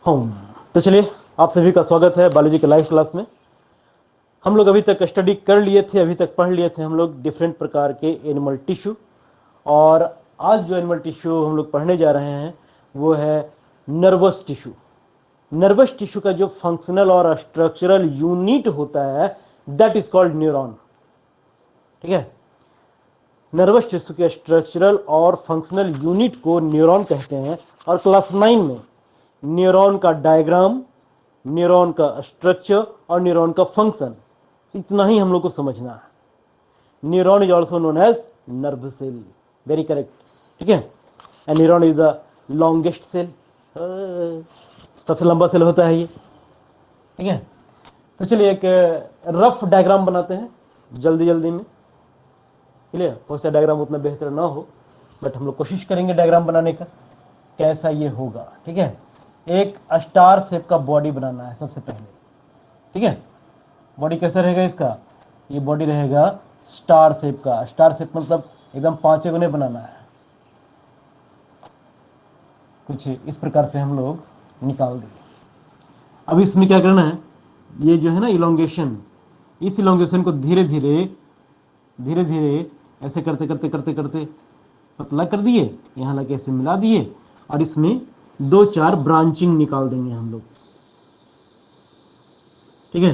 Home. तो चलिए, आप सभी का स्वागत है बायोलॉजी के लाइव क्लास में। हम लोग अभी तक स्टडी कर लिए थे, अभी तक पढ़ लिए थे हम लोग डिफरेंट प्रकार के एनिमल टिश्यू। और आज जो एनिमल टिश्यू हम लोग पढ़ने जा रहे हैं वो है नर्वस टिश्यू। नर्वस टिश्यू का जो फंक्शनल और स्ट्रक्चरल यूनिट होता है दैट इज कॉल्ड न्यूरॉन। ठीक है, नर्वस टिश्यू के स्ट्रक्चरल और फंक्शनल यूनिट को न्यूरॉन कहते हैं। और क्लास 9 में न्यूरॉन का डायग्राम, न्यूरॉन का स्ट्रक्चर और न्यूरॉन का फंक्शन, इतना ही हम लोग को समझना है। Neuron is also known as nerve cell. Very correct. ठीक है, and neuron is the longest cell, सबसे लंबा सेल होता है ये। ठीक है, तो चलिए एक रफ डायग्राम बनाते हैं जल्दी जल्दी में। क्लियर, हो सकता है डायग्राम उतना बेहतर ना हो, बट हम लोग कोशिश करेंगे डायग्राम बनाने का कैसा ये होगा। ठीक है, एक स्टार शेप का बॉडी बनाना है सबसे पहले। ठीक है, बॉडी कैसा रहेगा इसका? ये बॉडी रहेगा स्टार शेप का। स्टार शेप मतलब एकदम पांचे गुने बनाना है। कुछ इस प्रकार से हम लोग निकाल देंगे। अब इसमें क्या करना है, ये जो है ना इलोंगेशन, इस इलोंगेशन को धीरे धीरे धीरे धीरे ऐसे करते करते करते करते पतला कर दिए, यहां लगे ऐसे मिला दिए, और इसमें 2-4 ब्रांचिंग निकाल देंगे हम लोग। ठीक है,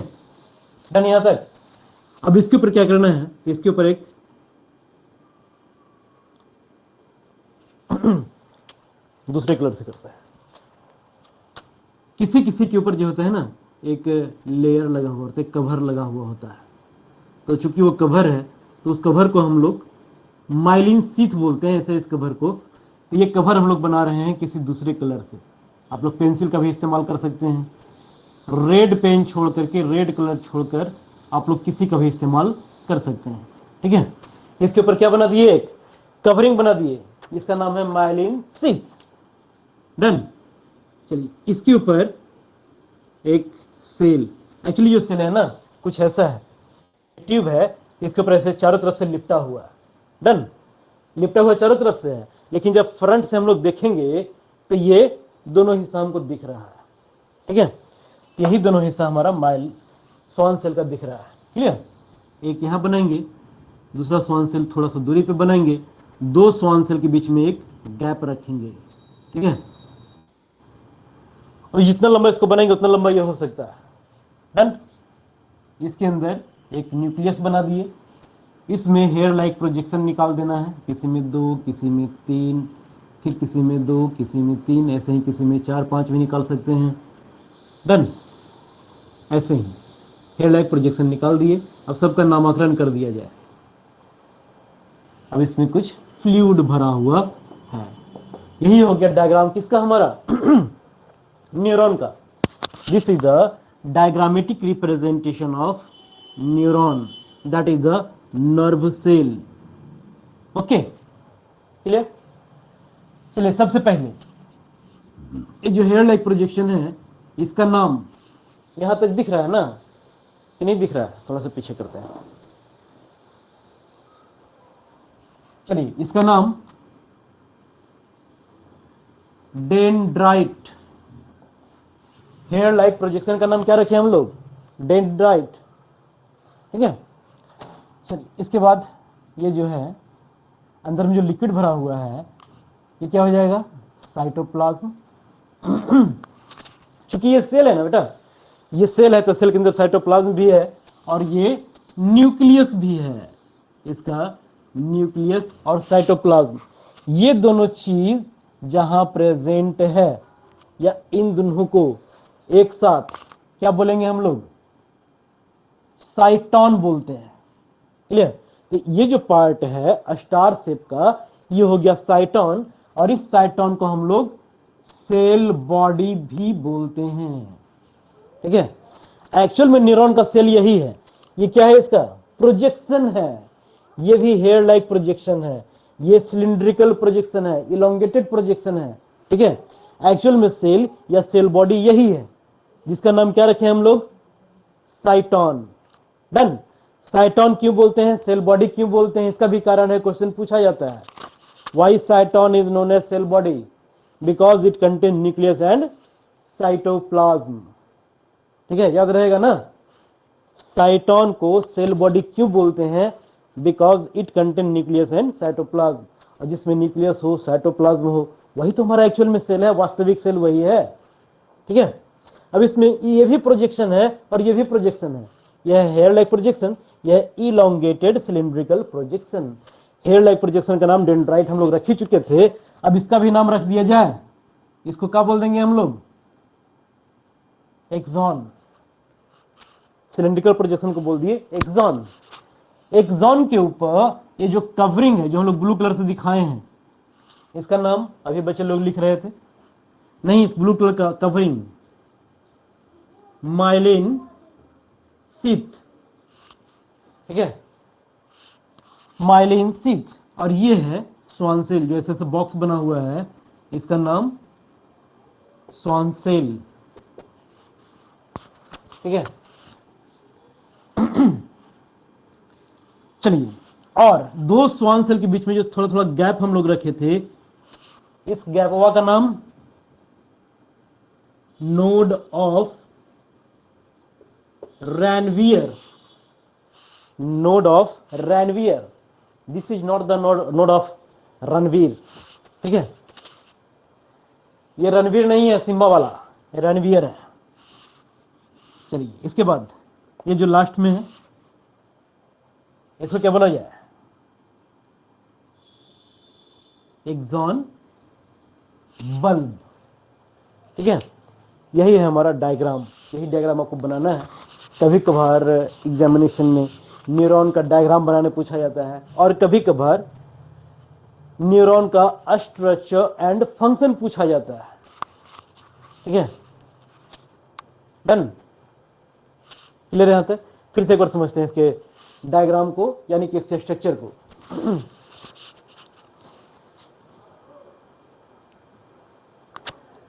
डन यहां तक। अब इसके ऊपर क्या करना है, इसके ऊपर एक दूसरे कलर से करता है। किसी किसी के ऊपर जो होता है ना एक लेयर लगा हुआ होता है, कवर लगा हुआ होता है। तो चूंकि वो कवर है तो उस कवर को हम लोग माइलिन शीथ बोलते हैं, ऐसे इस कवर को। तो ये कवर हम लोग बना रहे हैं किसी दूसरे कलर से। आप लोग पेंसिल का भी इस्तेमाल कर सकते हैं, रेड पेन छोड़ करके, रेड कलर छोड़कर आप लोग किसी का भी इस्तेमाल कर सकते हैं। ठीक है, इसके ऊपर क्या बना दिए, एक कवरिंग बना दिए, इसका नाम है माइलिन शीथ। डन। चलिए, इसके ऊपर एक सेल, एक्चुअली जो सेल है ना कुछ ऐसा है, ट्यूब है, इसके ऊपर ऐसे चारों तरफ से लिपटा हुआ है। डन, लिपटा हुआ चारों तरफ से है, लेकिन जब फ्रंट से हम लोग देखेंगे तो ये दोनों हिस्सा हमको दिख रहा है। ठीक है, यही दोनों हिस्सा हमारा माइल स्वान सेल का दिख रहा है। क्लियर, एक यहां बनाएंगे, दूसरा स्वान सेल थोड़ा सा दूरी पे बनाएंगे, 2 स्वान सेल के बीच में एक गैप रखेंगे। ठीक है, और जितना लंबा इसको बनाएंगे उतना लंबा ये हो सकता है। डन। इसके अंदर एक न्यूक्लियस बना दिए, इसमें हेयर लाइक प्रोजेक्शन निकाल देना है, किसी में 2, किसी में 3, फिर किसी में 2, किसी में 3, ऐसे ही किसी में 4-5 भी निकाल सकते हैं। डन, ऐसे ही हेयर लाइक प्रोजेक्शन निकाल दिए। अब सबका नामकरण कर दिया जाए। अब इसमें कुछ फ्लूइड भरा हुआ है। यही हो गया डायग्राम किसका, हमारा न्यूरॉन का। This is the diagrammatic representation of neuron, that is the nerve cell. Okay, clear. चलिए, सबसे पहले ये जो हेयर लाइक प्रोजेक्शन है इसका नाम यहां तक दिख रहा है ना कि नहीं दिख रहा है? थोड़ा सा पीछे करते हैं। चलिए, इसका नाम डेंड्राइट, हेयर लाइक प्रोजेक्शन का नाम क्या रखे हम लोग, डेंड्राइट। ठीक है, चलिए, इसके बाद ये जो है अंदर में जो लिक्विड भरा हुआ है ये क्या हो जाएगा, साइटोप्लाज्म। चूंकि ये सेल है ना बेटा, ये सेल है तो सेल के अंदर साइटोप्लाज्म भी है और ये न्यूक्लियस भी है। इसका न्यूक्लियस और साइटोप्लाज्म, ये दोनों चीज जहां प्रेजेंट है, या इन दोनों को एक साथ क्या बोलेंगे हम लोग, साइटोन बोलते हैं। क्लियर, तो ये जो पार्ट है स्टार शेप का ये हो गया साइटोन, और इस साइटोन को हम लोग सेल बॉडी भी बोलते हैं। ठीक है, एक्चुअल में न्यूरॉन का सेल यही है। ये क्या है, इसका प्रोजेक्शन है। ये भी हेयर लाइक प्रोजेक्शन है, ये सिलिंड्रिकल प्रोजेक्शन है, इलोंगेटेड प्रोजेक्शन है। ठीक है, एक्चुअल में सेल या सेल बॉडी यही है, जिसका नाम क्या रखे हम लोग, साइटोन। डन। साइटोन क्यों बोलते हैं, सेल बॉडी क्यों बोलते हैं, इसका भी कारण है, क्वेश्चन पूछा जाता है। Why cyton is known as cell body, because it contain nucleus and cytoplasm. ठीक है, याद रहेगा ना। साइटोन को सेल बॉडी क्यों बोलते हैं? Because it contain nucleus and cytoplasm. और जिसमें न्यूक्लियस हो, साइटोप्लाज्म हो, वही तो हमारा एक्चुअल में सेल है, वास्तविक सेल वही है। ठीक है, अब इसमें ये भी प्रोजेक्शन है और ये भी प्रोजेक्शन है। यह हेयर लाइक प्रोजेक्शन, यह elongated cylindrical projection. Hair like projection का नाम डेंड्राइट हम लोग रख ही चुके थे, अब इसका भी नाम रख दिया जाए। इसको क्या बोल देंगे हम लोग? एक्सॉन। सिलिंड्रिकल प्रोजेक्शन को बोल दिए एक्सॉन। एक्सॉन के ऊपर ये जो कवरिंग है, जो हम लोग ब्लू कलर से दिखाए हैं, इसका नाम अभी बच्चे लोग लिख रहे थे, नहीं, इस ब्लू कलर का कवरिंग माइलिन शीथ। ठीक है, माइलिन शीथ। और ये है स्वान सेल, जो ऐसे बॉक्स बना हुआ है, इसका नाम स्वान सेल। ठीक है, चलिए, और दो स्वान सेल के बीच में जो थोड़ा थोड़ा गैप हम लोग रखे थे, इस गैपवा का नाम node of Ranvier. Node of Ranvier. This is not the node of Ranveer. ठीक है, ये रणवीर नहीं है सिम्बा वाला, ये रणवीर है। चलिए, इसके बाद ये जो लास्ट में है, इसको क्या बोला जाए? Axon bulb. ठीक है, यही है हमारा डायग्राम। यही डायग्राम आपको बनाना है। कभी कभार एग्जामिनेशन में न्यूरॉन का डायग्राम बनाने पूछा जाता है, और कभी कभार न्यूरॉन का स्ट्रक्चर एंड फंक्शन पूछा जाता है। ठीक है, डन, क्लियर है यहां तक? फिर से एक बार समझते हैं इसके डायग्राम को, यानी कि इसके स्ट्रक्चर को।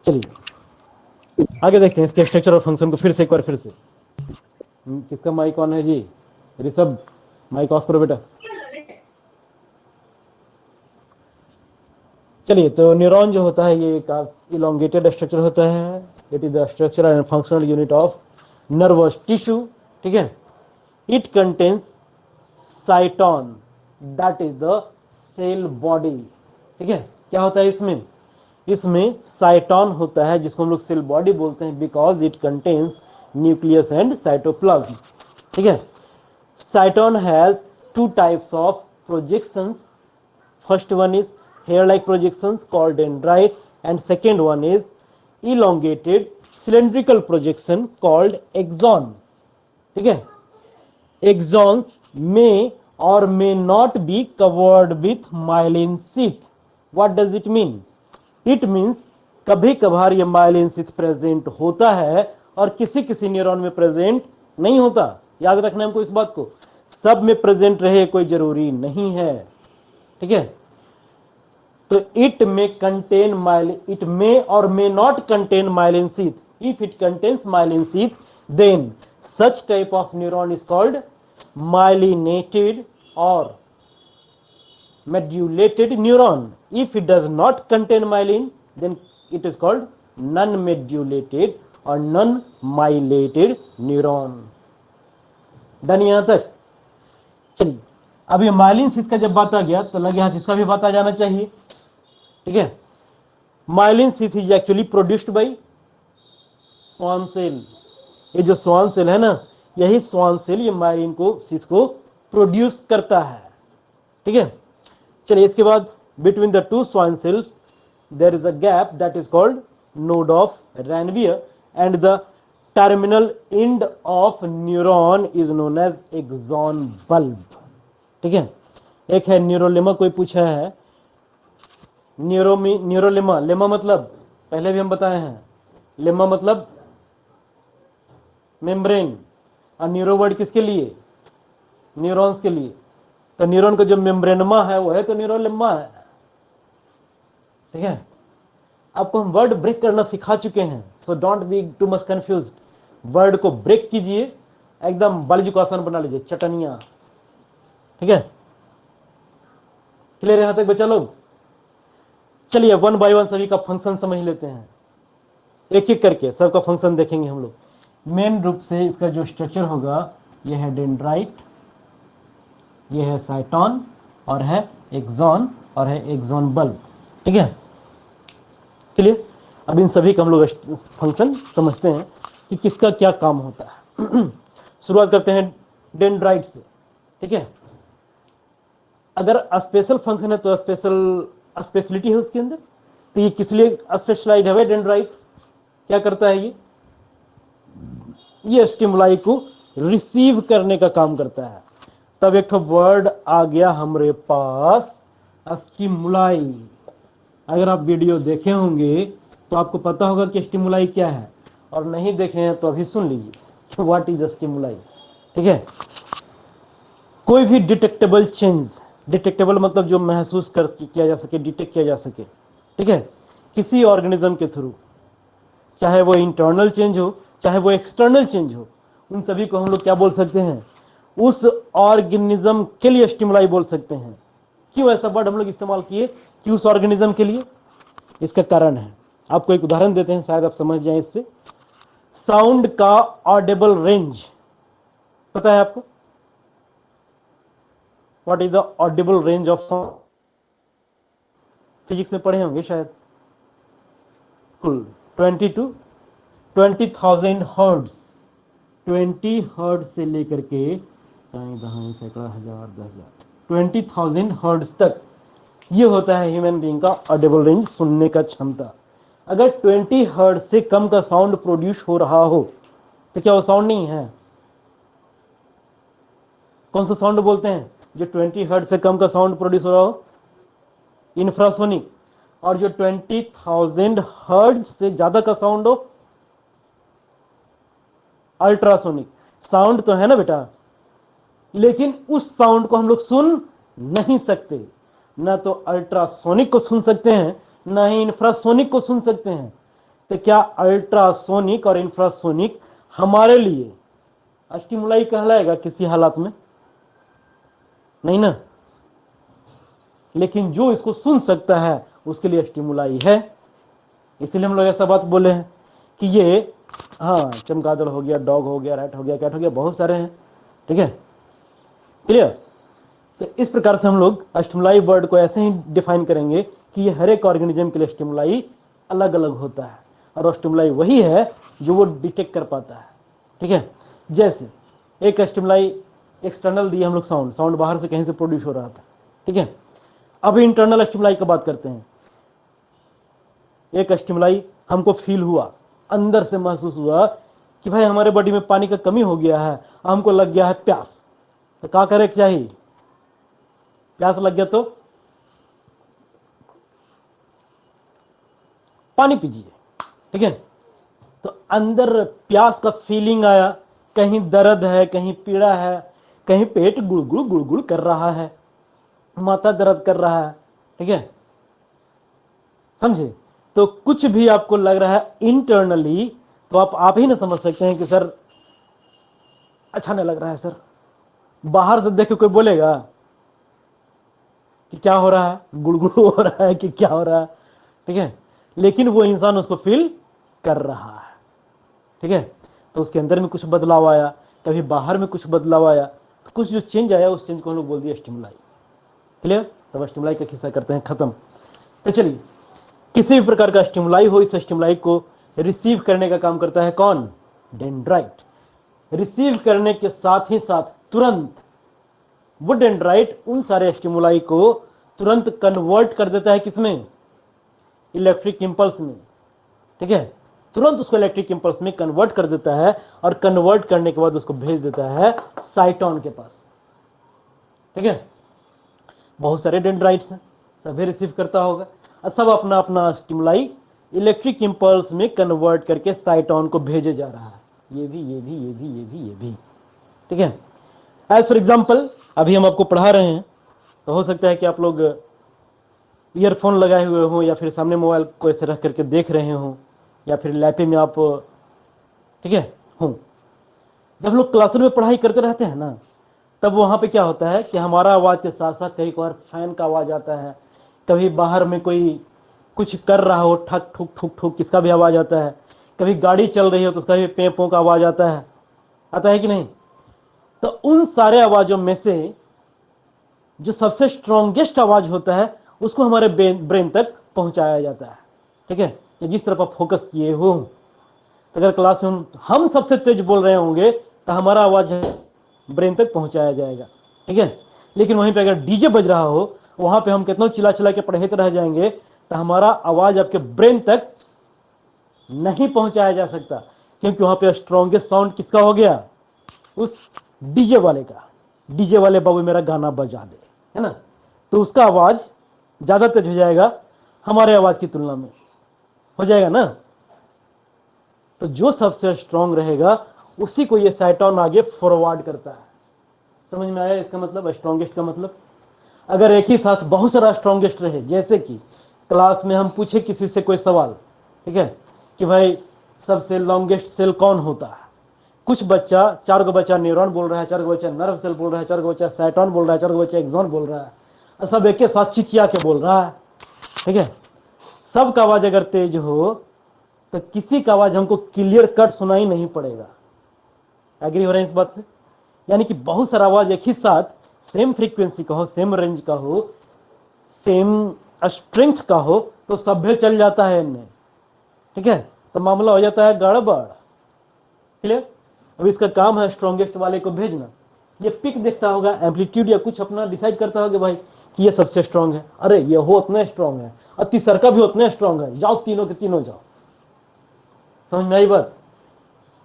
चलिए आगे देखते हैं इसके स्ट्रक्चर और फंक्शन को फिर से एक बार। फिर से किसका माइक ऑन है जी? ऋषभ, माइक ऑफ करो बेटा। चलिए, तो न्यूरॉन जो होता है ये एक इलोंगेटेड स्ट्रक्चर होता है। It is the structural and functional unit of nervous tissue. ठीक है, it contains cyton, that is the cell body. ठीक है, क्या होता है इसमें? इसमें साइटोन होता है, जिसको हम लोग सेल बॉडी बोलते हैं, because it contains nucleus and cytoplasm. ठीक है, साइटोन has two types of projections. First one is hair-like projections called dendrite, and second one is elongated cylindrical projection called axon. ठीक है, axons may or may not be covered with myelin sheath. What does it mean? It means कभी कभार ये myelin sheath present होता है और किसी किसी न्यूरॉन में प्रेजेंट नहीं होता। याद रखना हमको इस बात को, सब में प्रेजेंट रहे कोई जरूरी नहीं है। ठीक है, तो it may contain myelin, it may और may not contain myelin sheath. If it contains myelin sheath, then such type of neuron is called myelinated or medulated neuron. If it does not contain myelin, then it is called non-medulated or non-myelated neuron. Done यहां तक? चलिए, अब ये myelin sheath का जब बात आ गया तो लगे हाथ इसका भी बात आ जाना चाहिए। ठीक है, myelin sheath is actually produced by Schwann cell. ये जो स्वान सेल है ना, यही स्वान सेल ये माइलिन को शीथ को प्रोड्यूस करता है। ठीक है, चलिए, इसके बाद between the two Schwann cells there is a gap that is called node of Ranvier, and the terminal end of neuron is known as axon bulb. ठीक है, एक है न्यूरोलेमा, कोई पूछा है न्यूरोलेमा। लेमा मतलब पहले भी हम बताए हैं, लेमा मतलब मेम्ब्रेन, और न्यूरो वर्ड किसके लिए? न्यूरॉन्स के लिए। तो न्यूरॉन का जो मेम्ब्रेनमा है वो है तो न्यूरोलेमा है। ठीक है, आपको हम वर्ड ब्रेक करना सिखा चुके हैं, so don't be too much confused. Word को ब्रेक कीजिए, एकदम बालाजी को आसान बना लीजिए, चटनिया। ठीक है, क्लियर यहां तक बच्चा लोग? चलिए वन बाय वन सभी का फंक्शन समझ लेते हैं। एक एक करके सबका फंक्शन देखेंगे हम लोग। मेन रूप से इसका जो स्ट्रक्चर होगा ये है डेंड्राइट, ये है साइटोन, और है एक्सॉन, और है एक्सॉन बल्ब। ठीक है, चलिए अब इन सभी का हम लोग फंक्शन समझते हैं कि किसका क्या काम होता है। शुरुआत करते हैं डेंड्राइट से। ठीक है, अगर स्पेशल फंक्शन है तो स्पेशलिटी है उसके अंदर, तो ये किस लिए स्पेशलाइज है डेंड्राइट? क्या करता है ये स्टिमुलाई को रिसीव करने का काम करता है। तब एक तो वर्ड आ गया हमारे पास, स्टिमुलाई। अगर आप वीडियो देखे होंगे तो आपको पता होगा कि स्टिमुलाई क्या है, और नहीं देखे हैं तो अभी सुन लीजिए व्हाट इज स्टिमुलाई। ठीक है, कोई भी डिटेक्टेबल चेंज, डिटेक्टेबल मतलब जो महसूस कर किया जा सके, डिटेक्ट किया जा सके, ठीक है, किसी ऑर्गेनिज्म के थ्रू, चाहे वो इंटरनल चेंज हो चाहे वो एक्सटर्नल चेंज हो, उन सभी को हम लोग क्या बोल सकते हैं? उस ऑर्गेनिज्म के लिए स्टिमुलाई बोल सकते हैं। क्यों ऐसा वर्ड हम लोग इस्तेमाल किए कि उस ऑर्गेनिज्म के लिए? इसका कारण है, आपको एक उदाहरण देते हैं, शायद आप समझ जाएं इससे। साउंड का ऑडिबल रेंज पता है आपको? What is the Audible range of sound? Physics में पढ़े होंगे शायद। 20 to 20,000 हर्ट्ज, 20 हर्ट्ज से लेकर के सैकड़ा, हजार, 10,000, 20,000 हर्ट्ज तक ये होता है ह्यूमन बीइंग का ऑडिबल रेंज, सुनने का क्षमता। अगर 20 हर्ट्ज से कम का साउंड प्रोड्यूस हो रहा हो तो क्या वो साउंड नहीं है? कौन सा साउंड बोलते हैं जो 20 हर्ट्ज से कम का साउंड प्रोड्यूस हो रहा हो? इंफ्रासोनिक। और जो 20,000 हर्ट्ज से ज्यादा का साउंड हो, अल्ट्रासोनिक। साउंड तो है ना बेटा, लेकिन उस साउंड को हम लोग सुन नहीं सकते। ना तो अल्ट्रासोनिक को सुन सकते हैं, ना ही इंफ्रासोनिक को सुन सकते हैं। तो क्या अल्ट्रासोनिक और इंफ्रासोनिक हमारे लिए स्टिमुलाई कहलाएगा किसी हालात में? नहीं ना। लेकिन जो इसको सुन सकता है उसके लिए स्टिमुलाई है। इसलिए हम लोग ऐसा बात बोले हैं कि ये, हाँ, चमगादड़ हो गया, डॉग हो गया, रैट हो गया, कैट हो गया, बहुत सारे हैं। ठीक है, क्लियर? तो इस प्रकार से हम लोग स्टिमुलाई वर्ड को ऐसे ही डिफाइन करेंगे कि ये हर एक ऑर्गेनिज्म के लिए स्टिमुलाई अलग अलग होता है, और स्टिमुलाई वही है जो वो डिटेक्ट कर पाता है। ठीक है, जैसे एक स्टिमुलाई एक्सटर्नल दिया हम लोग, साउंड बाहर से कहीं से प्रोड्यूस हो रहा था। ठीक है, अब इंटरनल स्टिमुलाई की बात करते हैं। एक स्टिमुलाई हमको फील हुआ, अंदर से महसूस हुआ कि भाई हमारे बॉडी में पानी का कमी हो गया है, हमको लग गया है प्यास। तो क्या करे चाहिए? प्यास लग गया तो पानी पीजिए। ठीक है, तो अंदर प्यास का फीलिंग आया, कहीं दर्द है, कहीं पीड़ा है, कहीं पेट गुड़गुड़ गुड़गुड़ कर रहा है, माथा दर्द कर रहा है। ठीक है, समझे? तो कुछ भी आपको लग रहा है इंटरनली, तो आप ही ना समझ सकते हैं कि सर अच्छा नहीं लग रहा है। सर बाहर से देख के कोई बोलेगा कि क्या हो रहा है, गुड़गुड़ हो रहा है कि क्या हो रहा है? ठीक है, लेकिन वो इंसान उसको फील कर रहा है। ठीक है, तो उसके अंदर में कुछ बदलाव आया, कभी बाहर में कुछ बदलाव आया, तो कुछ जो चेंज आया उस चेंज को हम लोग बोल दिया स्टिमुलाई। क्लियर? तब स्टिमुलाई का किस्सा करते हैं खत्म। तो चलिए, किसी भी प्रकार का स्टिमुलाई हो, इस स्टिमुलाई को रिसीव करने का काम करता है कौन? डेंड्राइट। रिसीव करने के साथ ही साथ तुरंत वो डेंड्राइट उन सारे स्टिमुलाई को तुरंत कन्वर्ट कर देता है किसमें? इलेक्ट्रिक इंपल्स में। ठीक है, तुरंत उसको इलेक्ट्रिक इंपल्स में कन्वर्ट कर देता है, और कन्वर्ट करने के बाद उसको भेज देता है साइटोन के पास। ठीक है, बहुत सारे डेंड्राइट्स हैं, सभी रिसीव करता होगा, और सब अपना अपना स्टिमुलाई इलेक्ट्रिक इंपल्स में कन्वर्ट करके साइटोन को भेजे जा रहा है। ये भी, ये भी, ये भी, ये भी, ये भी। ठीक है, एज फॉर एग्जाम्पल अभी हम आपको पढ़ा रहे हैं, तो हो सकता है कि आप लोग ईयरफोन लगाए हुए हों, या फिर सामने मोबाइल को ऐसे रख करके देख रहे हों, या फिर लैपटॉप में आप, ठीक है, हों। जब लोग क्लासरूम में पढ़ाई करते रहते हैं ना, तब वहां पे क्या होता है कि हमारा आवाज के साथ साथ कई बार फैन का आवाज आता है, कभी बाहर में कोई कुछ कर रहा हो, ठक ठुक ठुक ठुक, किसका भी आवाज आता है, कभी गाड़ी चल रही हो तो उसका भी पे पो का आवाज आता है कि नहीं? तो उन सारे आवाजों में से जो सबसे स्ट्रॉन्गेस्ट आवाज होता है उसको हमारे ब्रेन तक पहुंचाया जाता है। ठीक है, जिस तरफ आप फोकस किए हो, अगर क्लास में हम सबसे तेज बोल रहे होंगे तो हमारा आवाज ब्रेन तक पहुंचाया जाएगा। ठीक है, लेकिन वहीं पे अगर डीजे बज रहा हो, वहां पे हम कितना चिल्ला चिल्ला के पढ़ते रह जाएंगे तो हमारा आवाज आपके ब्रेन तक नहीं पहुंचाया जा सकता, क्योंकि वहां पे स्ट्रॉन्गेस्ट साउंड किसका हो गया? उस डीजे वाले का। डीजे वाले बाबू मेरा गाना बजा दे, है ना, तो उसका आवाज ज्यादा तेज हो जाएगा हमारे आवाज की तुलना में, हो जाएगा ना। तो जो सबसे स्ट्रांग रहेगा उसी को ये साइटोन आगे फॉरवर्ड करता है। समझ में आया इसका मतलब, स्ट्रॉन्गेस्ट का मतलब? अगर एक ही साथ बहुत सारा स्ट्रॉन्गेस्ट रहे, जैसे कि क्लास में हम पूछे किसी से कोई सवाल, ठीक है, कि भाई सबसे लॉन्गेस्ट सेल कौन होता है, कुछ बच्चा, 4 गो बच्चा न्यूरॉन बोल रहा है, 4 गो बच्चा नर्व सेल बोल रहा है, 4 गो बच्चा साइटोन बोल रहा है, 4 गो बच्चा एक्सॉन बोल रहा है, और सब एक के साथ चिचिया के बोल रहा है। ठीक है, सबका आवाज अगर तेज हो तो किसी का आवाज हमको क्लियर कट सुनाई नहीं पड़ेगा। एग्री हो रहे हैं इस बात से? यानी कि बहुत सारा आवाज एक ही साथ सेम फ्रीक्वेंसी का हो, सेम रेंज का हो, सेम स्ट्रेंथ का हो तो सभ्य चल जाता है इनमें। ठीक है, तो मामला हो जाता है गड़बड़। क्लियर? अब इसका काम है स्ट्रॉन्गेस्ट वाले को भेजना। ये पिक देखता होगा, एम्पलीट्यूड या कुछ अपना डिसाइड करता होगा भाई कि ये सबसे स्ट्रांग है, अरे ये हो उतना स्ट्रांग है, और तीसर का भी उतना स्ट्रांग है, जाओ तीनों के तीनों जाओ। समझ में आई बात?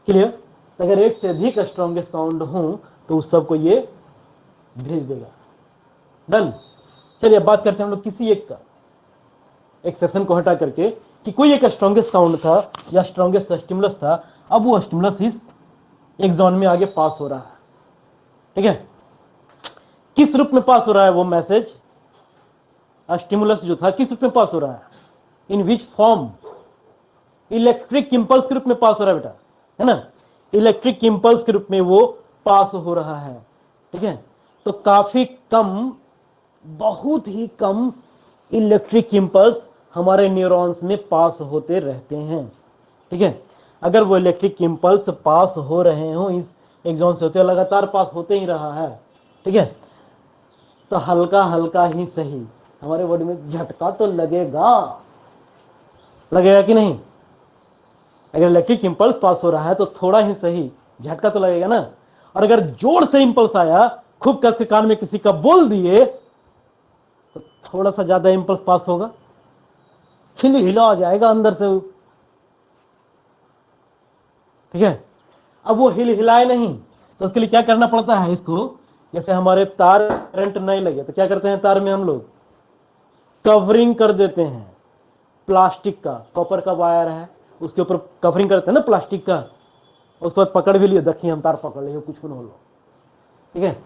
क्लियर? अगर एक से अधिक स्ट्रॉन्गेस्ट साउंड हो तो उस सबको ये भेज देगा। डन। चलिए अब बात करते हैं हम लोग किसी एक का, एक्सेप्शन को हटा करके, कि कोई एक स्ट्रॉन्गेस्ट साउंड था या स्ट्रॉन्गेस्ट स्टिमुलस था, अब वो स्टिमुलस इस एक्सॉन में आगे पास हो रहा है। ठीक है, किस रूप में पास हो रहा है वो मैसेज? स्टिमुलस जो था किस रूप में पास हो रहा है? इन विच फॉर्म? इलेक्ट्रिक इंपल्स के रूप में पास हो रहा है बेटा, है ना? इलेक्ट्रिक इंपल्स के रूप में वो पास हो रहा है। ठीक है, तो काफी कम, बहुत ही कम इलेक्ट्रिक इंपल्स हमारे न्यूरॉन्स में पास होते रहते हैं। ठीक है, अगर वो इलेक्ट्रिक इंपल्स पास हो रहे हो इस एक्सॉन से होते, लगातार पास होते ही रहा है, ठीक है, तो हल्का हल्का ही सही हमारे बॉडी में झटका तो लगेगा, लगेगा कि नहीं? अगर इलेक्ट्रिक इंपल्स पास हो रहा है तो थोड़ा ही सही झटका तो लगेगा ना। और अगर जोर से इंपल्स आया, खूब कस के कान में किसी का बोल दिए, तो थोड़ा सा ज्यादा इंपल्स पास होगा, हिला आ जाएगा अंदर से। ठीक है, अब वो हिलाए नहीं तो उसके लिए क्या करना पड़ता है इसको? जैसे हमारे तार करंट नहीं लगे तो क्या करते हैं, तार में हम लोग कवरिंग कर देते हैं, प्लास्टिक का, कॉपर का वायर है उसके ऊपर कवरिंग करते हैं ना प्लास्टिक का, उसके बाद पकड़ भी लिए, देखिए हम तार पकड़ लिए, कुछ न हो लो। ठीक है,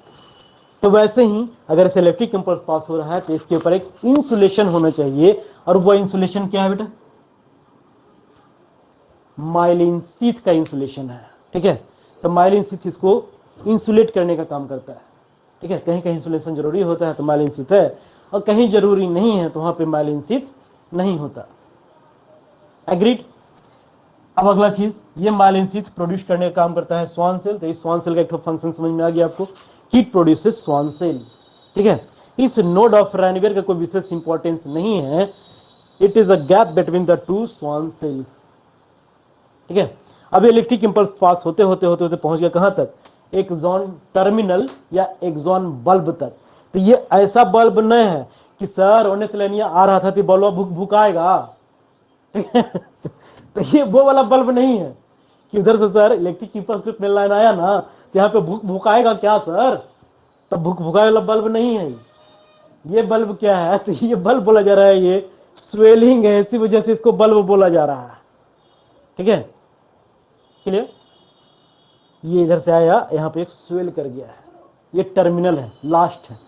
तो वैसे ही अगर इसे इलेक्ट्रिक इंपल्स पास हो रहा है तो इसके ऊपर एक इंसुलेशन होना चाहिए, और वो इंसुलेशन क्या है बेटा? माइलिन शीथ का इंसुलेशन है। ठीक है, तो माइलिन शीथ इसको इंसुलेट करने का काम करता है। ठीक है, कहीं कहीं इंसुलेशन जरूरी होता है तो माइलिन शीथ है, और कहीं जरूरी नहीं है तो वहां पे माइलिन शीथ नहीं होता। एग्रीड? अब अगला चीज, ये माइलिन शीथ प्रोड्यूस करने का काम करता है स्वान सेल। तो इस स्वान सेल का एक फंक्शन समझ में आ गया आपको, हीट प्रोड्यूसेस स्वान सेल। ठीक है, इस नोड ऑफ रेनवियर का कोई विशेष इंपॉर्टेंस नहीं है, it is a gap between the two Schwann sales. ठीक है, अब इलेक्ट्रिक इंपल्स पास होते होते होते होते पहुंच गया कहां तक? एक्सॉन टर्मिनल या एक्सॉन बल्ब तक। तो ये ऐसा बल्ब नहीं है कि सर होने से लेनिया आ रहा था तो बल्ब भुक भुकाएगा। तो ये वो वाला बल्ब नहीं है कि उधर से सर इलेक्ट्रिक इंपल्स में लाइन आया ना तो यहाँ पे भुक भुकाएगा क्या सर, तब भुक भुकाए वाला बल्ब नहीं है। ये बल्ब क्या है? तो ये बल्ब बोला जा रहा है, ये स्वेलिंग है, इसी वजह से इसको बल्ब बोला जा रहा है। ठीक है, क्लियर? ये इधर से आया, यहाँ पे एक स्वेल कर गया है, ये टर्मिनल है, लास्ट है।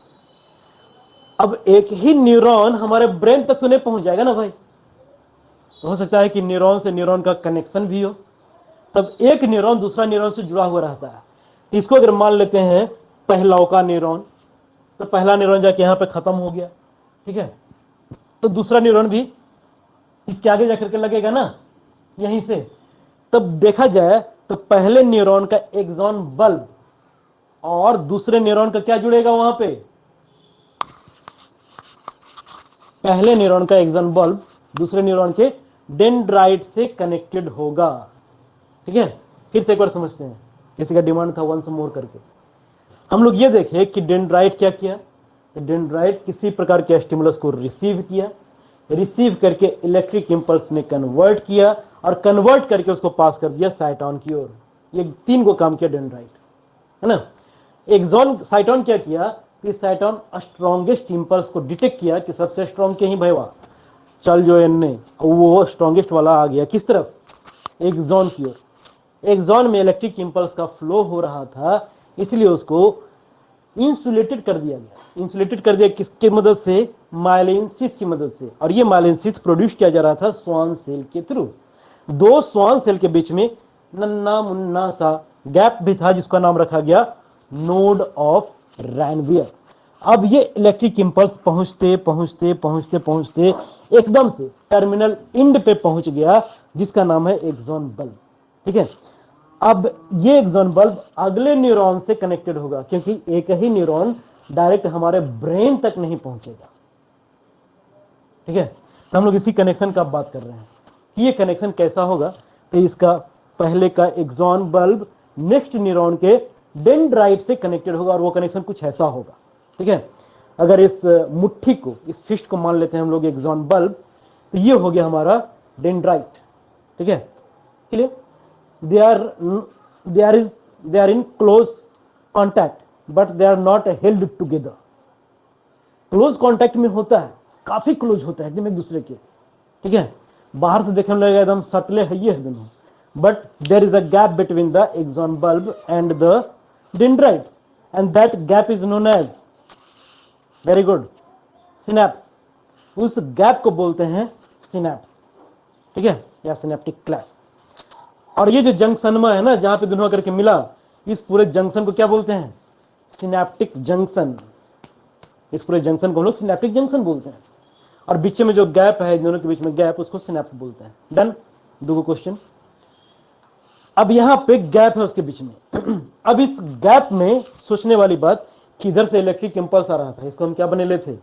अब एक ही न्यूरॉन हमारे ब्रेन तक तो नहीं पहुंच जाएगा ना भाई, तो हो सकता है कि न्यूरॉन से न्यूरॉन का कनेक्शन भी हो, तब एक न्यूरॉन दूसरा न्यूरॉन से जुड़ा हुआ रहता है। इसको अगर मान लेते हैं पहलाव का न्यूरॉन, तो पहला न्यूरॉन जाके यहां पे खत्म हो गया, ठीक है, तो दूसरा न्यूरॉन भी इसके आगे जाकर के लगेगा ना, यहीं से, तब देखा जाए तो पहले न्यूरॉन का एक्सॉन बल्ब और दूसरे न्यूरॉन का क्या जुड़ेगा वहां पे, पहले न्यूरॉन का एक्सॉन बल्ब दूसरे न्यूरॉन के डेंड्राइट से कनेक्टेड होगा। ठीक है, फिर से एक बार समझते हैं, किसी का डिमांड था वंस मोर करके। हम लोग ये देखे कि डेंड्राइट क्या किया, तो डेंड्राइट किसी प्रकार के स्टिमुलस को रिसीव किया, रिसीव करके इलेक्ट्रिक इंपल्स में कन्वर्ट किया और कन्वर्ट करके उसको पास कर दिया साइटॉन की ओर। ये 3 को काम किया डेंड्राइट, है ना। एक्सॉन साइटॉन क्या किया कि साइटॉन स्ट्रॉन्गेस्ट इंपल्स को डिटेक्ट किया कि सबसे स्ट्रॉन्ग के ही भैया चल जो एन, वो स्ट्रॉन्गेस्ट वाला आ गया किस तरफ, एक्सॉन की ओर। एक्सॉन में इलेक्ट्रिक इंपल्स का फ्लो हो रहा था, इसलिए उसको इंसुलेटेड कर दिया गया। इंसुलेटेड कर दिया किसकी मदद से, माइलिन शीथ की मदद से। और ये माइलिन शीथ प्रोड्यूस किया जा रहा था स्वान सेल के थ्रू। 2 स्वान सेल के बीच में नन्ना मुन्ना सा गैप भी था जिसका नाम रखा गया नोड ऑफ रैनवियर। अब ये इलेक्ट्रिक इंपल्स पहुंचते पहुंचते पहुंचते पहुंचते एकदम से टर्मिनल एंड पे पहुंच गया जिसका नाम है एक्सॉन बल्ब। ठीक है, अब ये एक्सॉन बल्ब अगले न्यूरॉन से कनेक्टेड होगा, क्योंकि एक ही न्यूरॉन डायरेक्ट हमारे ब्रेन तक नहीं पहुंचेगा। ठीक है, तो हम लोग इसी कनेक्शन का बात कर रहे हैं कि ये कनेक्शन कैसा होगा। तो इसका पहले का एक्सॉन बल्ब नेक्स्ट न्यूरॉन के डेंड्राइट से कनेक्टेड होगा और वो कनेक्शन कुछ ऐसा होगा। ठीक है, अगर इस मुट्ठी को, इस फिस्ट को मान लेते हैं हम लोग एक्सॉन बल्ब, तो ये हो गया हमारा डेंड्राइट। ठीक है, clear. they are in close contact but they are not held together। Close contact में होता है, काफी क्लोज होता है एकदम एक दूसरे के। ठीक है, बाहर से देखने में लगेगा एकदम सटले है ये दोनों, but there is a gap between the axon bulb and the dendrite and that gap is known as, very good, synapse. उस गैप को बोलते हैं सिनेप्स। ठीक है, या सिनेप्टिक क्लैश। और ये जो जंक्शन में है ना, जहां पे दोनों करके मिला, इस पूरे जंक्शन को क्या बोलते हैं, सिनेप्टिक जंक्शन। इस पूरे जंक्शन को हम लोग सिनेप्टिक जंक्शन बोलते हैं। और बीच में जो गैप है, दोनों के बीच में गैप, उसको सिनेप्स बोलते हैं। Done, 2 question. अब यहां पे गैप है उसके बीच में। अब इस गैप में सोचने वाली बात कि इधर से इलेक्ट्रिक इंपल्स आ रहा था, इसको हम क्या बने लेते थे,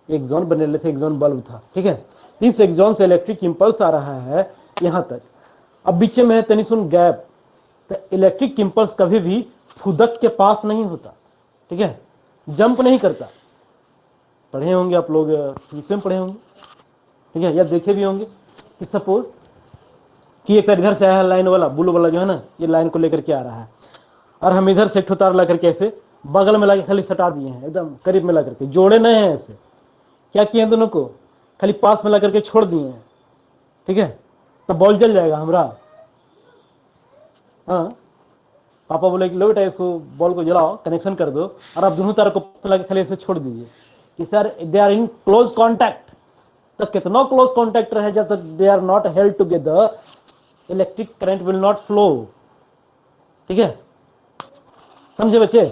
एक्सॉन बने लेते, एक्सॉन बल्ब था। ठीक है, इस एक्सॉन से इलेक्ट्रिक इंपल्स आ रहा है यहां तक। अब बीच में है तनी सुन गैप, तो इलेक्ट्रिक इंपल्स कभी भी फुदक के पास नहीं होता। ठीक है, जंप नहीं करता। पढ़े होंगे आप लोग, इसमें पढ़े होंगे, ठीक है, या देखे भी होंगे कि सपोज कि एक इधर से आया है लाइन वाला, ब्लू वाला जो है ना, ये लाइन को लेकर के आ रहा है और हम इधर से एक तार ला करके ऐसे बगल में लाके खाली सटा दिए हैं, एकदम करीब में ला करके, जोड़े नहीं है ऐसे, क्या किए हैं दोनों को खाली पास में ला करके छोड़ दिए हैं। ठीक है, तो बॉल जल जाएगा हमारा। हाँ, पापा बोले कि लो बेटा इसको बॉल को जलाओ, कनेक्शन कर दो, और आप दोनों तार को लगा खाली ऐसे छोड़ दीजिए कि sir they are in close contact. तो कितना क्लोज कॉन्टैक्ट रहे, जब तक they are not held together electric current will not flow. ठीक है, समझे बच्चे।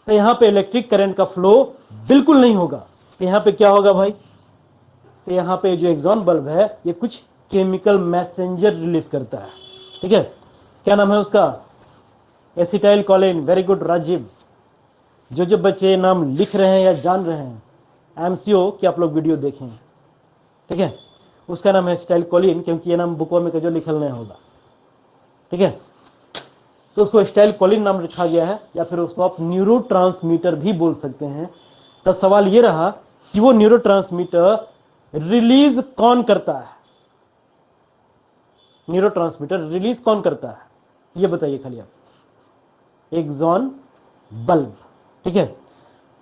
तो यहां पे इलेक्ट्रिक करंट का फ्लो बिल्कुल नहीं होगा। तो यहां पे क्या होगा भाई, तो यहां पे जो एक्सॉन बल्ब है ये कुछ केमिकल मैसेंजर रिलीज करता है। ठीक है, क्या नाम है उसका, acetylcholine. Very good Rajeev. जो बच्चे नाम लिख रहे हैं या जान रहे हैं, एमसीओ कि आप लोग वीडियो देखें। ठीक है, उसका नाम है एसिटाइल कोलिन, क्योंकि ये नाम बुकों में जो लिखल नहीं होगा। ठीक है, तो उसको एसिटाइल कोलिन नाम रखा गया है, या फिर उसको आप न्यूरोट्रांसमीटर भी बोल सकते हैं। तो सवाल ये रहा कि वो न्यूरोट्रांसमीटर रिलीज कौन करता है, न्यूरोट्रांसमीटर रिलीज कौन करता है, ये बताइए खाली आप। Axon bulb. ठीक है,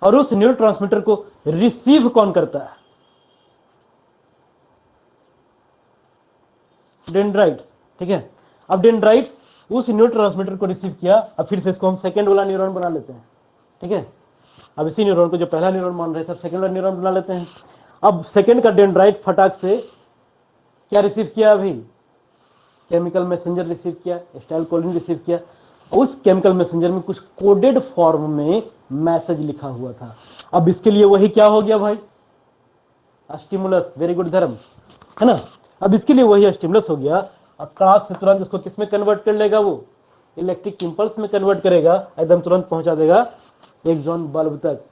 और उस न्यूरोट्रांसमीटर को रिसीव कौन करता है, डेंड्राइट्स। ठीक है, अब डेंड्राइट्स उस न्यूरोट्रांसमीटर को रिसीव किया। अब फिर से इसको हम सेकेंड वाला न्यूरॉन बना लेते हैं। ठीक है, अब इसी न्यूरॉन को जो पहला न्यूरॉन मान रहे थे, सेकेंड वाला न्यूरॉन बना लेते हैं। अब सेकेंड का डेंड्राइट फटाक से क्या रिसीव किया, अभी केमिकल मैसेंजर रिसीव किया, एसिटाइल कोलिन रिसीव किया। उस केमिकल मैसेंजर में कुछ कोडेड फॉर्म में मैसेज लिखा हुआ था। अब इसके लिए वही क्या हो गया भाई, स्टिमुलस। वेरी गुड धर्म, है ना। अब इसके लिए वही स्टिमुलस हो गया क्लास से तुरंत उसको किस में कन्वर्ट कर लेगा, वो इलेक्ट्रिक इंपल्स में कन्वर्ट करेगा, एकदम तुरंत पहुंचा देगा एक्सॉन बल्ब तक।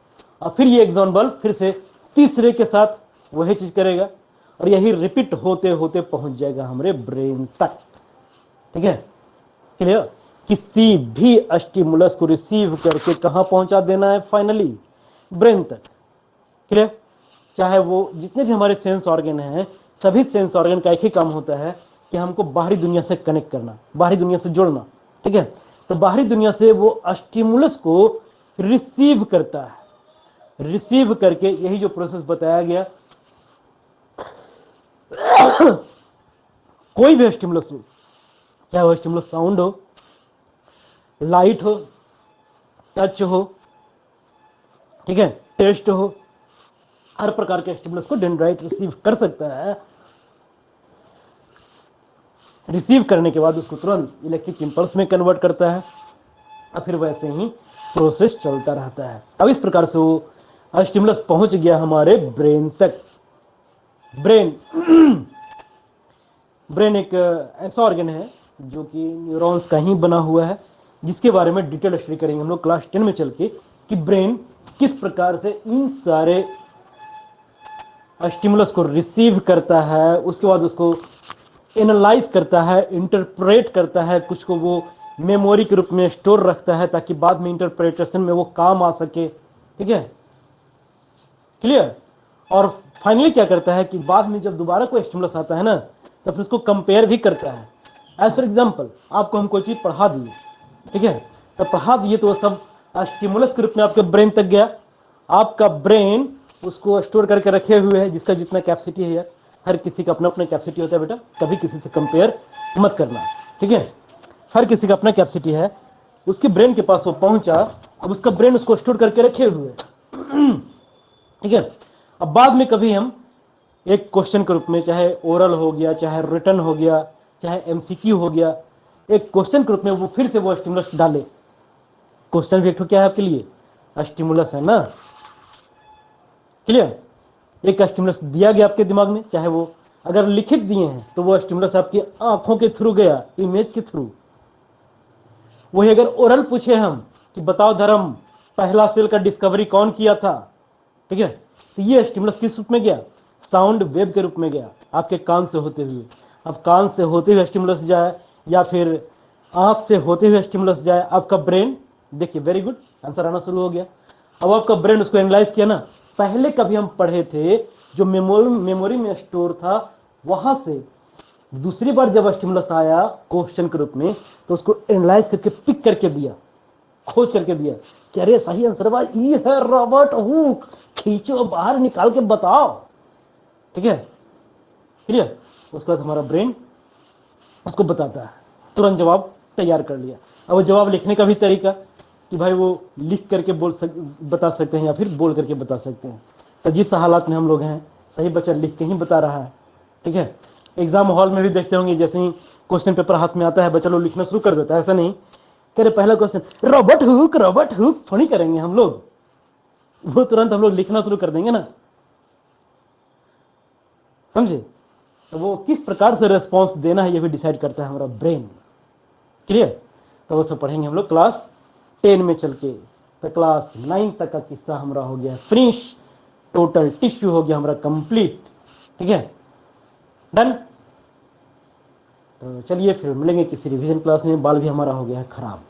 और फिर ये एक्सॉन बल्ब फिर से तीसरे के साथ वही चीज करेगा और यही रिपीट होते होते पहुंच जाएगा हमारे ब्रेन तक। ठीक है, क्लियर? किसी भी स्टिमुलस को रिसीव करके कहां पहुंचा देना है, फाइनली ब्रेन तक। क्लियर? चाहे वो जितने भी हमारे सेंस ऑर्गन हैं, सभी सेंस ऑर्गन का एक ही काम होता है कि हमको बाहरी दुनिया से कनेक्ट करना, बाहरी दुनिया से जोड़ना। ठीक है, तो बाहरी दुनिया से वो स्टिमुलस को रिसीव करता है, रिसीव करके यही जो प्रोसेस बताया गया, कोई भी स्टिमुलस हो, चाहे वो स्टिमुलस साउंड हो, लाइट हो, टच हो, ठीक है, टेस्ट हो, हर प्रकार के स्टिमुलस को डेंड्राइट रिसीव कर सकता है। रिसीव करने के बाद उसको तुरंत इलेक्ट्रिक इंपल्स में कन्वर्ट करता है और फिर वैसे ही प्रोसेस चलता रहता है। अब इस प्रकार से वो स्टिमुलस पहुंच गया हमारे ब्रेन तक। ब्रेन ब्रेन एक ऐसा ऑर्गन है जो कि न्यूरॉन्स का ही बना हुआ है, जिसके बारे में डिटेल स्टडी करेंगे हम लोग क्लास 10 में चल के, कि ब्रेन किस प्रकार से इन सारे स्टिमुलस को रिसीव करता है, उसके बाद उसको एनालाइज करता है, इंटरप्रेट करता है, कुछ को वो मेमोरी के रूप में स्टोर रखता है ताकि बाद में इंटरप्रेटेशन में वो काम आ सके। ठीक है, क्लियर? और फाइनली क्या करता है कि बाद में जब दोबारा कोई स्टिमुलस आता है ना, तो फिर उसको कंपेयर भी करता है। एज फॉर एग्जाम्पल, आपको हम कोई चीज पढ़ा दिए, ठीक है, तो पढ़ा दिए तो वो सब स्टिमुलस के रूप में आपके ब्रेन तक गया। आपका ब्रेन उसको स्टोर करके रखे हुए है, जिसका जितना कैपेसिटी है यार, हर किसी का अपना अपना कैपेसिटी होता है बेटा, कभी किसी से कंपेयर मत करना। ठीक है, हर किसी का अपना कैपेसिटी है। उसके ब्रेन के पास वो पहुंचा, अब उसका ब्रेन उसको स्टोर करके रखे हुए है। ठीक है, अब बाद में कभी हम एक क्वेश्चन के रूप में, चाहे ओरल हो गया, चाहे रिटर्न हो गया, चाहे एमसीक्यू हो गया, एक क्वेश्चन के रूप में वो फिर से वो स्टिमुलस डाले। क्वेश्चन भी एक क्या है आपके लिए, स्टिमुलस है ना। क्लियर? एक स्टिमुलस दिया गया आपके दिमाग में, चाहे वो अगर लिखित दिए हैं तो वो स्टिमुलस आपकी आंखों के थ्रू गया, इमेज के थ्रू। वही अगर ओरल पूछे हम कि बताओ धर्म, पहला सेल का डिस्कवरी कौन किया था, ठीक है, तो ये स्टिमुलस किस रूप में गया, साउंड वेव के रूप में गया, आपके कान से होते हुए। अब कान से होते हुए स्टिमुलस जाए या फिर आंख से होते हुए स्टिमुलस जाए, आपका ब्रेन, देखिए वेरी गुड, आंसर आना शुरू हो गया। अब आपका ब्रेन उसको एनालाइज किया ना, पहले कभी हम पढ़े थे जो मेमोरी में स्टोर था, वहां से दूसरी बार जब स्टिमुलस आया क्वेश्चन के रूप में, तो उसको एनालाइज करके पिक करके दिया, खोज करके दिया कि अरे सही आंसर ये है रॉबर्ट हुक, खींचो बाहर निकाल के बताओ। ठीक है, क्लियर? उसके बाद हमारा ब्रेन उसको बताता है, तुरंत जवाब तैयार कर लिया। अब वो जवाब लिखने का भी तरीका कि भाई वो लिख करके बता सकते हैं या फिर बोल करके बता सकते हैं। तो जिस हालात में हम लोग हैं, सही बच्चा लिख के ही बता रहा है। ठीक है, एग्जाम हॉल में भी देखते होंगे, जैसे ही क्वेश्चन पेपर हाथ में आता है, बच्चा लोग लिखना शुरू कर देता है। ऐसा नहीं करे पहला क्वेश्चन रॉबर्ट हुक थोड़ी करेंगे हम लोग, वो तुरंत हम लोग लिखना शुरू कर देंगे ना, समझे? तो वो किस प्रकार से रेस्पॉन्स देना है ये भी डिसाइड करता है हमारा ब्रेन। क्लियर? तो वो सब पढ़ेंगे हम लोग क्लास 10 में चल के। तो क्लास 9 तक का किस्सा हमारा हो गया फिनिश, टोटल टिश्यू हो गया हमारा कंप्लीट। ठीक है, डन। तो चलिए फिर मिलेंगे किसी रिवीजन क्लास में। बाल भी हमारा हो गया है खराब।